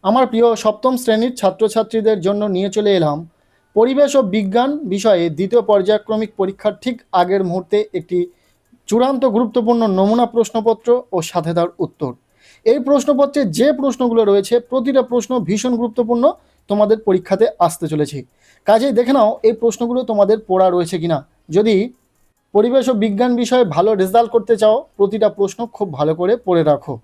আমার প্রিয় সপ্তম শ্রেণীর ছাত্রছাত্রীদের জন্য নিয়ে চলে এলাম পরিবেশ ও বিজ্ঞান বিষয়ে দ্বিতীয় পর্যায়ক্রমিক পরীক্ষার ঠিক আগের মুহূর্তে একটি চূড়ান্ত গুরুত্বপূর্ণ নমুনা প্রশ্নপত্র ও সাথে তার উত্তর। এই প্রশ্নপত্রে যে প্রশ্নগুলো রয়েছে প্রতিটা প্রশ্ন ভীষণ গুরুত্বপূর্ণ, তোমাদের পরীক্ষাতে আসতে চলেছে। কাজেই দেখে নাও এই প্রশ্নগুলো তোমাদের পড়া রয়েছে কিনা। যদি পরিবেশ ও বিজ্ঞান বিষয়ে ভালো রেজাল্ট করতে চাও প্রতিটা প্রশ্ন খুব ভালো করে পড়ে রাখো।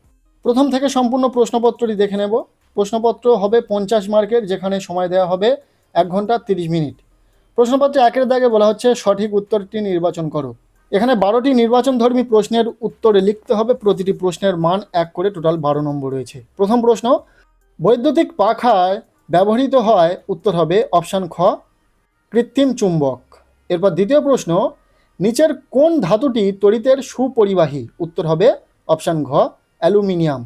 প্রথম থেকে সম্পূর্ণ প্রশ্নপত্রটি দেখে নেব। প্রশ্নপত্র হবে 50 মার্কের, যেখানে সময় দেওয়া হবে 1 ঘন্টা 30 মিনিট। প্রশ্নপত্রে 1-এর দাগে বলা হচ্ছে সঠিক উত্তরটি নির্বাচন করো। এখানে 12টি নির্বাচনধর্মী প্রশ্নের উত্তরে লিখতে হবে, প্রতিটি প্রশ্নের মান 1 করে, টোটাল 12 নম্বর রয়েছে। প্রথম প্রশ্ন, বৈদ্যুতিক পাখায় ব্যবহৃত হয়, উত্তর হবে অপশান খ কৃত্রিম চুম্বক। এরপর দ্বিতীয় প্রশ্ন, নিচের কোন ধাতুটি তড়িতের সুপরিবাহী, উত্তর হবে অপশান ঘ অ্যালুমিনিয়াম।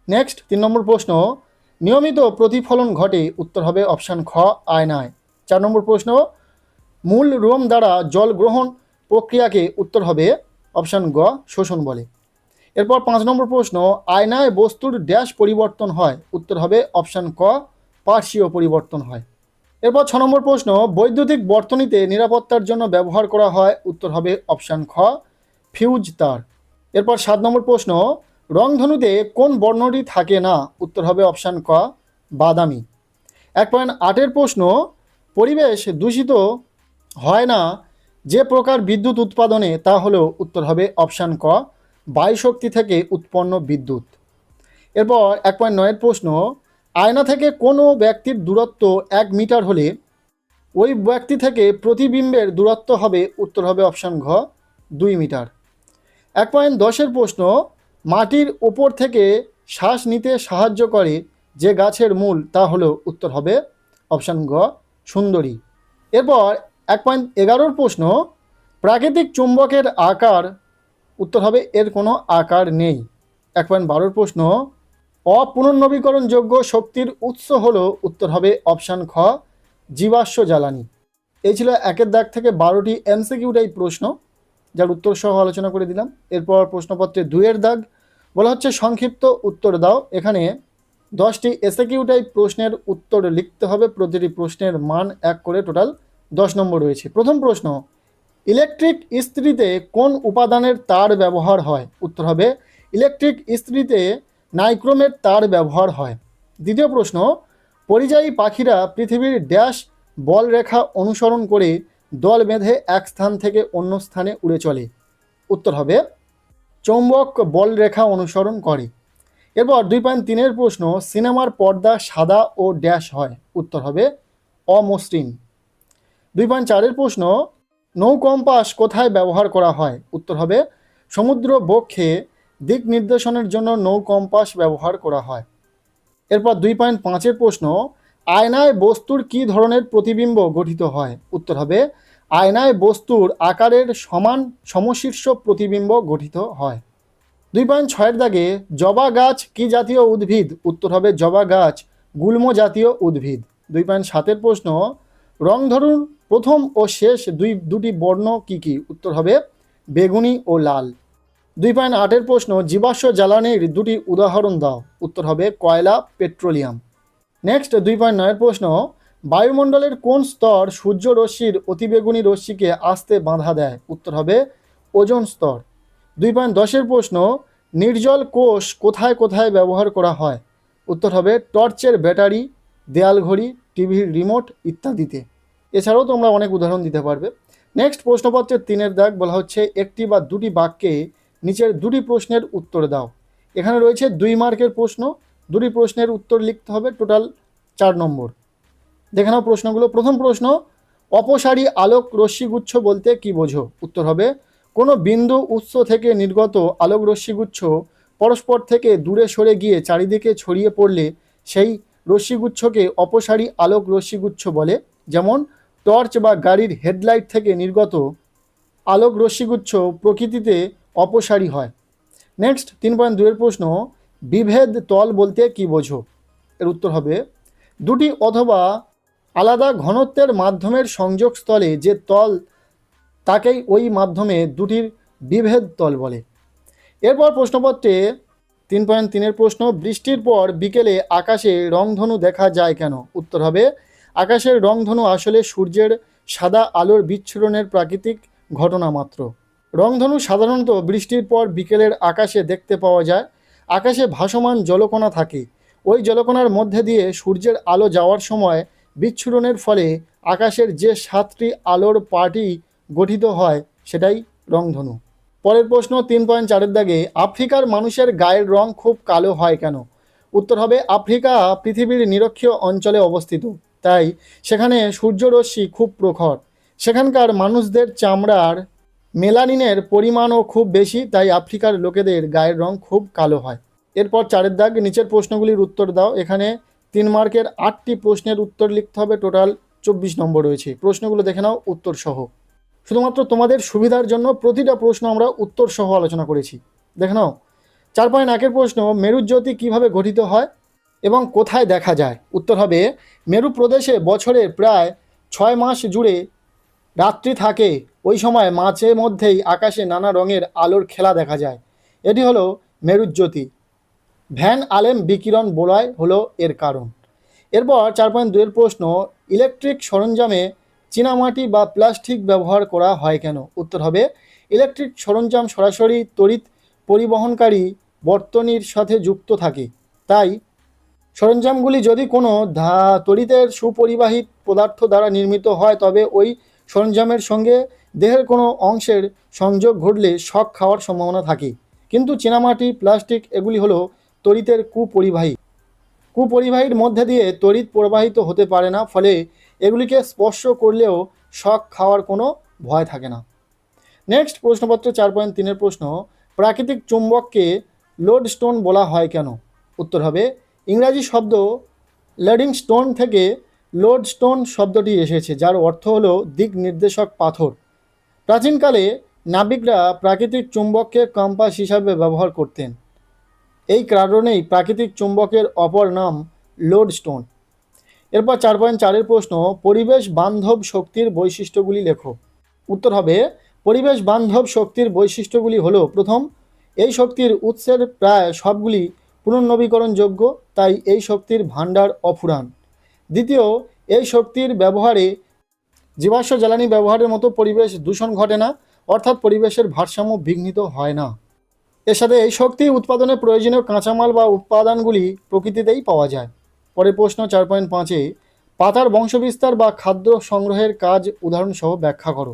নেক্সট 3 নম্বর প্রশ্ন, নিয়মিত প্রতিফলন ঘটে, উত্তর হবে অপশান খ আয়নায়। 4 নম্বর প্রশ্ন, মূল রোম দ্বারা জল গ্রহণ প্রক্রিয়াকে, উত্তর হবে অপশান গ শোষণ বলে। এরপর 5 নম্বর প্রশ্ন, আয়নায় বস্তুর ড্যাশ পরিবর্তন হয়, উত্তর হবে অপশান ক পার্শ্বীয় পরিবর্তন হয়। এরপর 6 নম্বর প্রশ্ন, বৈদ্যুতিক বর্তনীতে নিরাপত্তার জন্য ব্যবহার করা হয়, উত্তর হবে অপশান খ ফিউজ তার। এরপর 7 নম্বর প্রশ্ন, রংধনুতে কোন বর্ণটি থাকে না, উত্তর হবে অপশান ক বাদামি। 1.8-এর প্রশ্ন, পরিবেশ দূষিত হয় না যে প্রকার বিদ্যুৎ উৎপাদনে, তা হলো, উত্তর হবে অপশান ক বায়ুশক্তি থেকে উৎপন্ন বিদ্যুৎ। এরপর 1.9-এর প্রশ্ন, আয়না থেকে কোনো ব্যক্তির দূরত্ব 1 মিটার হলে ওই ব্যক্তি থেকে প্রতিবিম্বের দূরত্ব হবে, উত্তর হবে অপশান ঘ 2 মিটার। 1.10-এর প্রশ্ন, মাটির উপর থেকে শ্বাস নিতে সাহায্য করে যে গাছের মূল, তা হলো, উত্তর হবে অপশান ঘ সুন্দরী। এরপর 1.11-এর প্রশ্ন, প্রাকৃতিক চুম্বকের আকার, উত্তর হবে এর কোনো আকার নেই। 1.12-এর প্রশ্ন, অপুনর্নবীকরণযোগ্য শক্তির উৎস হলো, উত্তর হবে অপশান খ জীবাশ্ম জ্বালানি। এই ছিল 1-এর দাগ থেকে 12টি এমসিকিউ টাইপ প্রশ্ন, যার উত্তর সহ আলোচনা করে দিলাম। এরপর প্রশ্নপত্রে 2-এর দাগ বলা হচ্ছে সংক্ষিপ্ত উত্তর দাও। এখানে 10টি এসএকিউ টাইপ প্রশ্নের উত্তর লিখতে হবে, প্রতিটি প্রশ্নের মান 1 করে, টোটাল 10 নম্বর রয়েছে। প্রথম প্রশ্ন, ইলেকট্রিক ইস্ত্রিতে কোন উপাদানের তার ব্যবহার হয়, উত্তর হবে ইলেকট্রিক ইস্ত্রিতে নাইক্রোমের তার ব্যবহার হয়। দ্বিতীয় প্রশ্ন, পরিযায়ী পাখিরা পৃথিবীর ড্যাশ বল রেখা অনুসরণ করে দল বেঁধে এক স্থান থেকে অন্য স্থানে উড়ে চলে, উত্তর হবে চৌম্বক বল রেখা অনুসরণ করে। এরপর 2.3-এর প্রশ্ন, সিনেমার পর্দা সাদা ও ড্যাশ হয়, উত্তর হবে অমসৃণ। 2.4-এর প্রশ্ন, নৌ কম্পাস কোথায় ব্যবহার করা হয়, উত্তর হবে সমুদ্র বক্ষে দিক নির্দেশনের জন্য নৌ কম্পাস ব্যবহার করা হয়। এরপর 2.5-এর প্রশ্ন, আয়নায় বস্তুর কী ধরনের প্রতিবিম্ব গঠিত হয়, উত্তর হবে আয়নায় বস্তুর আকারের সমান সমশীর্ষ প্রতিবিম্ব গঠিত হয়। 2.6-এর দাগে জবা গাছ কি জাতীয় উদ্ভিদ, উত্তর হবে জবা গাছ গুল্ম জাতীয় উদ্ভিদ। 2.7-এর প্রশ্ন, রংধনুর প্রথম ও শেষ দুটি বর্ণ কি কি, উত্তর হবে বেগুনি ও লাল। 2.8-এর প্রশ্ন, জীবাশ্ম জ্বালানির দুটি উদাহরণ দাও, উত্তর হবে কয়লা, পেট্রোলিয়াম। নেক্সট 2.9-এর প্রশ্ন, বায়ুমণ্ডলের কোন স্তর সূর্য রশ্মির অতিবেগুনি রশ্মিকে আসতে বাধা দেয়, উত্তর হবে ওজোন স্তর। 2.10-এর প্রশ্ন, নির্জল কোষ কোথায় কোথায় ব্যবহার করা হয়, উত্তর হবে টর্চের ব্যাটারি, দেয়াল ঘড়ি, টিভির রিমোট ইত্যাদিতে। এছাড়াও তোমরা অনেক উদাহরণ দিতে পারবে। নেক্সট প্রশ্নপত্রের 3-এর দাগ বলা হচ্ছে একটি বা দুটি বাক্যে নিচের দুটি প্রশ্নের উত্তর দাও। এখানে রয়েছে 2 মার্কের প্রশ্ন, দুটি প্রশ্নের উত্তর লিখতে হবে, টোটাল 4 নম্বর। দেখে নাও প্রশ্নগুলো। প্রথম প্রশ্ন, অপসারী আলোক রশ্মিগুচ্ছ বলতে কি বোঝো, উত্তর হবে কোনো বিন্দু উৎস থেকে নির্গত আলোক রশ্মিগুচ্ছ পরস্পর থেকে দূরে সরে গিয়ে চারিদিকে ছড়িয়ে পড়লে সেই রশ্মিগুচ্ছকে অপসারী আলোক রশ্মিগুচ্ছ বলে। যেমন টর্চ বা গাড়ির হেডলাইট থেকে নির্গত আলোক রশ্মিগুচ্ছ প্রকৃতিতে অপসারী হয়। নেক্সট 3.2-এর প্রশ্ন, বিভেদ তল বলতে কি বোঝো, এর উত্তর হবে দুটি অথবা আলাদা ঘনত্বের মাধ্যমের সংযোগস্থলে যে তল তাকেই ওই মাধ্যমে দুটির বিভেদ তল বলে। এরপর প্রশ্নপত্রে 3.3 প্রশ্ন, বৃষ্টির পর বিকেলে আকাশে রংধনু দেখা যায় কেন? উত্তর হবে, আকাশের রংধনু আসলে সূর্যের সাদা আলোর বিচ্ছুরণের প্রাকৃতিক ঘটনা মাত্র। রংধনু সাধারণত বৃষ্টির পর বিকেলের আকাশে দেখতে পাওয়া যায়। আকাশে ভাসমান জলকণা থাকে, ওই জলকণার মধ্যে দিয়ে সূর্যের আলো যাওয়ার সময় বিচ্ছুরণের ফলে আকাশের যে 7টি আলোর পার্টি গঠিত হয় সেটাই রংধনু। পরের প্রশ্ন 3.4 দাগে, আফ্রিকার মানুষের গায়ের রং খুব কালো হয় কেন? উত্তর হবে, আফ্রিকা পৃথিবীর নিরক্ষীয় অঞ্চলে অবস্থিত, তাই সেখানে সূর্যরশ্মি খুব প্রখর। সেখানকার মানুষদের চামড়ার মেলানিনের পরিমাণও খুব বেশি, তাই আফ্রিকার লোকেদের গায়ের রং খুব কালো হয়। এরপর 4 দাগ, নিচের প্রশ্নগুলির উত্তর দাও। এখানে 3 মার্কের 8টি প্রশ্নের উত্তর লিখতে হবে, টোটাল 24 নম্বর রয়েছে। প্রশ্নগুলো দেখে নাও উত্তর সহ। শুধুমাত্র তোমাদের সুবিধার জন্য প্রতিটা প্রশ্ন আমরা উত্তর সহ আলোচনা করেছি, দেখে নাও। 4.1 প্রশ্ন, মেরুজ্যোতি কিভাবে গঠিত হয় এবং কোথায় দেখা যায়? উত্তর হবে, মেরু প্রদেশে বছরের প্রায় 6 মাস জুড়ে রাত্রি থাকে, ওই সময় মাঝে মধ্যেই আকাশে নানা রঙের আলোর খেলা দেখা যায়, এটি হলো মেরুজ্যোতি। ভ্যান আলেম বিকিরণ বলয় হলো এর কারণ। এরপর 4.2 প্রশ্ন, ইলেকট্রিক সরঞ্জামে চীনামাটি বা প্লাস্টিক ব্যবহার করা হয় কেন? উত্তর হবে, ইলেকট্রিক সরঞ্জাম সরাসরি তড়িৎ পরিবহনকারী বর্তনীর সাথে যুক্ত থাকে, তাই সরঞ্জামগুলি যদি কোনো তড়িতের সুপরিবাহী পদার্থ দ্বারা নির্মিত হয় তবে ওই সরঞ্জামের সঙ্গে দেহের কোনো অংশের সংযোগ ঘটলে শক খাওয়ার সম্ভাবনা থাকে। কিন্তু চীনামাটি, প্লাস্টিক এগুলি হলো তড়িতের কুপরিবাহীর মধ্যে দিয়ে তড়িৎ প্রবাহিত হতে পারে না, ফলে এগুলিকে স্পর্শ করলেও শক খাওয়ার কোনো ভয় থাকে না। নেক্সট প্রশ্নপত্র 4.3 প্রশ্ন, প্রাকৃতিক চুম্বককে লোডস্টোন বলা হয় কেন? উত্তর হবে, ইংরাজি শব্দ লোডিং স্টোন থেকে লোডস্টোন শব্দটি এসেছে, যার অর্থ হলো দিক নির্দেশক পাথর। প্রাচীনকালে নাবিকরা প্রাকৃতিক চুম্বককে কম্পাস হিসাবে ব্যবহার করতেন, এই কারণেই প্রাকৃতিক চুম্বকের অপর নাম লোডস্টোন। এরপর 4.4 প্রশ্ন, পরিবেশ বান্ধব শক্তির বৈশিষ্ট্যগুলি লেখো। উত্তর হবে, পরিবেশ বান্ধব শক্তির বৈশিষ্ট্যগুলি হলো, প্রথম, এই শক্তির উৎসের প্রায় সবগুলি পুনর্নবীকরণযোগ্য, তাই এই শক্তির ভাণ্ডার অফুরান। দ্বিতীয়, এই শক্তির ব্যবহারে জীবাশ্ম জ্বালানি ব্যবহারের মতো পরিবেশ দূষণ ঘটে না, অর্থাৎ পরিবেশের ভারসাম্য বিঘ্নিত হয় না। এর সাথে এই শক্তি উৎপাদনে প্রয়োজনীয় কাঁচামাল বা উপাদানগুলি প্রকৃতিতেই পাওয়া যায়। পরের প্রশ্ন 4.5, পাতার বংশবিস্তার বা খাদ্য সংগ্রহের কাজ উদাহরণসহ ব্যাখ্যা করো।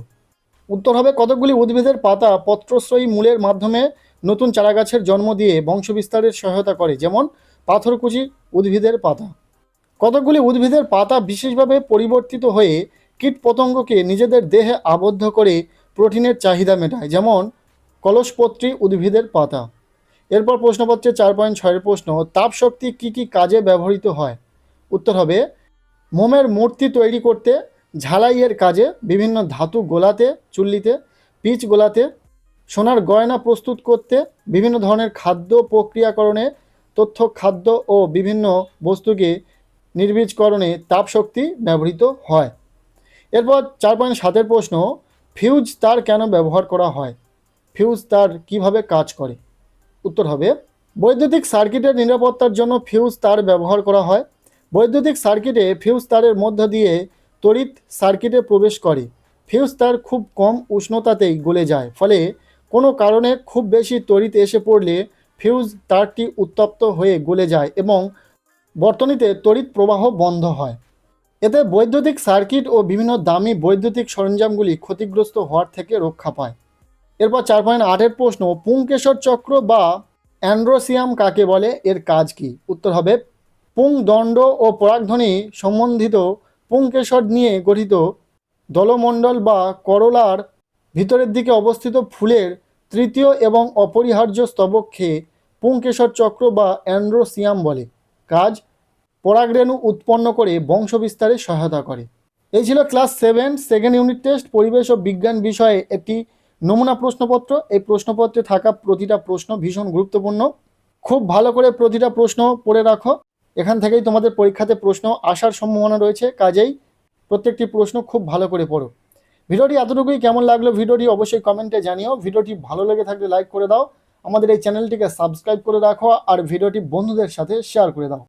উত্তর হবে, কতকগুলি উদ্ভিদের পাতা পত্রশ্রয়ী মূলের মাধ্যমে নতুন চারাগাছের জন্ম দিয়ে বংশবিস্তারের সহায়তা করে, যেমন পাথরকুচি উদ্ভিদের পাতা। কতকগুলি উদ্ভিদের পাতা বিশেষভাবে পরিবর্তিত হয়ে কীটপতঙ্গকে নিজেদের দেহে আবদ্ধ করে প্রোটিনের চাহিদা মেটায়, যেমন কলসপত্রী উদ্ভিদের পাতা। এরপর প্রশ্নপত্রে 4.6 প্রশ্ন, তাপশক্তি কী কী কাজে ব্যবহৃত হয়? উত্তর হবে, মোমের মূর্তি তৈরি করতে, ঝালাইয়ের কাজে, বিভিন্ন ধাতু গোলাতে, চুল্লিতে, পিচ গোলাতে, সোনার গয়না প্রস্তুত করতে, বিভিন্ন ধরনের খাদ্য প্রক্রিয়াকরণে, তথ্য খাদ্য ও বিভিন্ন বস্তুকে নির্বীজকরণে তাপশক্তি ব্যবহৃত হয়। এরপর 4.7 প্রশ্ন, ফিউজ তার কেন ব্যবহার করা হয়? ফিউজ তার কিভাবে কাজ করে? উত্তর হবে, বৈদ্যুতিক সার্কিটের নিরাপত্তার জন্য ফিউজ তার ব্যবহার করা হয়। বৈদ্যুতিক সার্কিটে ফিউজ তারের মধ্য দিয়ে তড়িৎ সার্কিটে প্রবেশ করে। ফিউজ তার খুব কম উষ্ণতাতেই গলে যায়, ফলে কোনো কারণে খুব বেশি তড়িৎ এসে পড়লে ফিউজ তারটি উত্তপ্ত হয়ে গলে যায় এবং বর্তনীতে তড়িৎ প্রবাহ বন্ধ হয়। এতে বৈদ্যুতিক সার্কিট ও বিভিন্ন দামি বৈদ্যুতিক সরঞ্জামগুলি ক্ষতিগ্রস্ত হওয়ার থেকে রক্ষা পায়। এরপর 4.8 প্রশ্ন, পুংকেশর চক্র বা অ্যান্ড্রোসিয়াম কাকে বলে, এর কাজ কি? উত্তর হবে, পুংদণ্ড ও পরাগধ্বনি সম্বন্ধিত পুংকেশর নিয়ে গঠিত দলমণ্ডল বা করোলার ভিতরের দিকে অবস্থিত ফুলের তৃতীয় এবং অপরিহার্য স্তবককে পুংকেশর চক্র বা অ্যান্ড্রোসিয়াম বলে। কাজ, পরাগরেণু উৎপন্ন করে বংশবিস্তারে সহায়তা করে। এই ছিল ক্লাস 7 সেকেন্ড ইউনিট টেস্ট পরিবেশ ও বিজ্ঞান বিষয়ে একটি নমুনা প্রশ্নপত্র। এই প্রশ্নপত্রে থাকা প্রতিটা প্রশ্ন ভীষণ গুরুত্বপূর্ণ, খুব ভালো করে প্রতিটা প্রশ্ন পড়ে রাখো, এখান থেকেই তোমাদের পরীক্ষাতে প্রশ্ন আসার সম্ভাবনা রয়েছে, কাজেই প্রত্যেকটি প্রশ্ন খুব ভালো করে পড়ো। ভিডিওটি এতটুকুই, কেমন লাগলো ভিডিওটি অবশ্যই কমেন্টে জানিও। ভিডিওটি ভালো লেগে থাকলে লাইক করে দাও, আমাদের এই চ্যানেলটিকে সাবস্ক্রাইব করে রাখো আর ভিডিওটি বন্ধুদের সাথে শেয়ার করে দাও।